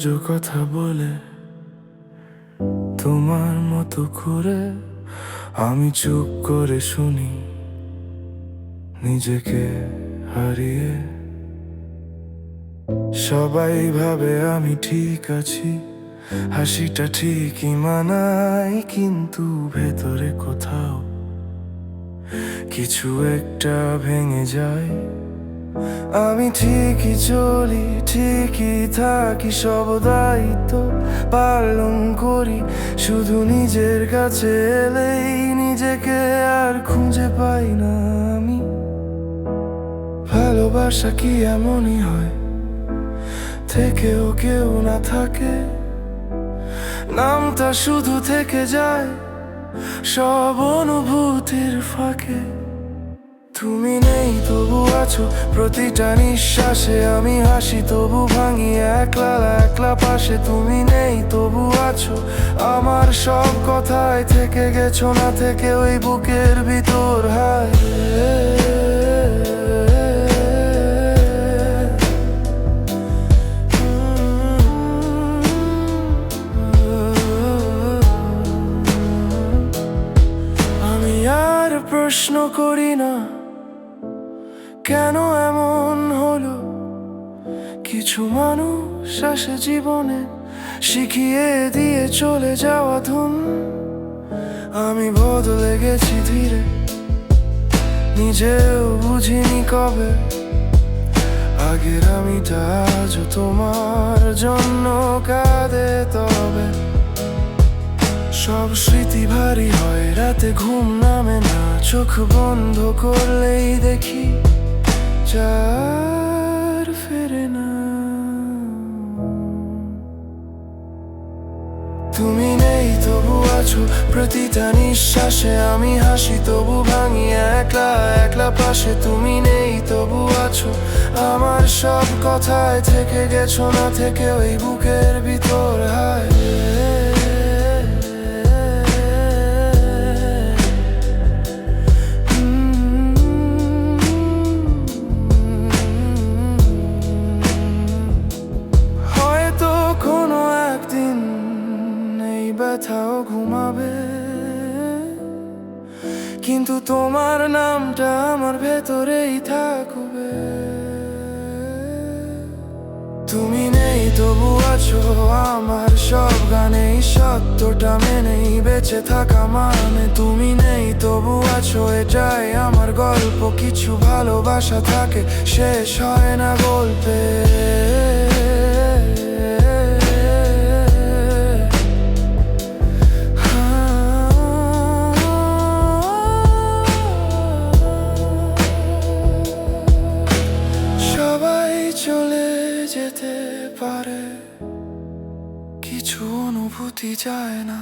আজও কথা বলে তোমার মতো করে আমি চুপ করে শুনি নিজেকে হারিয়ে। সবাই ভাবে আমি ঠিক আছি, হাসিটা ঠিকই মানায়, কিন্তু ভেতরে কোথাও কিছু একটা ভেঙে যায়। আমি ঠিকই চলি, ঠিকই থাকি, সব দায়িত্ব পালন করি, শুধু নিজের কাছে এলেই নিজেকে আর খুঁজে পাই না আমি। ভালোবাসা কি এমনই হয়, থেকেও কেউ না থাকে, নামটা শুধু থেকে যায় সব অনুভূতির ফাঁকে। তুমি নেই তবু আছো প্রতিটা নিঃশ্বাসে, আমি হাসি তবু ভাঙি একলা একলা পাশে। তুমি নেই তবু আছো আমার সব কথায়, থেকে গেছো না থেকে ওই বুকের ভিতর হায়। আমি আর প্রশ্ন করি না কেন এমন হলো, কিছু মানুষ আসে জীবনে শিখিয়ে দিয়ে চলে যাওয়া ধুন। আমি বদলে গেছি ধীরে, নিজেও বুঝিনি কবে, আগের আমিটা আজও তোমার জন্য কাঁদে। তবে সব স্মৃতি ভারী হয়, রাতে ঘুম নামে না, চোখ বন্ধ করলেই দেখি চার ফেরে না। তুমি নেই তবু আছো প্রতিটা নিঃশ্বাসে, আমি হাসি তবু ভাঙি একলা একলা পাশে। তুমি নেই তবু আছো আমার সব কথায়, থেকে গেছো না থেকে ওই বুকের ভিতর হায়। ব্যথাও ঘুমাবে, কিন্তু তোমার নামটা আমার ভেতরেই থাকবে। তুমি নেই তবু আছো আমার সব গানে, সত্যটা মেনেই বেঁচে থাকা মানে। তুমি নেই তবু আছো এটাই আমার গল্প, কিছু ভালোবাসা থাকে শেষ হয় না গল্পে। চলে যেতে পারে, কিছু অনুভূতি যায় না।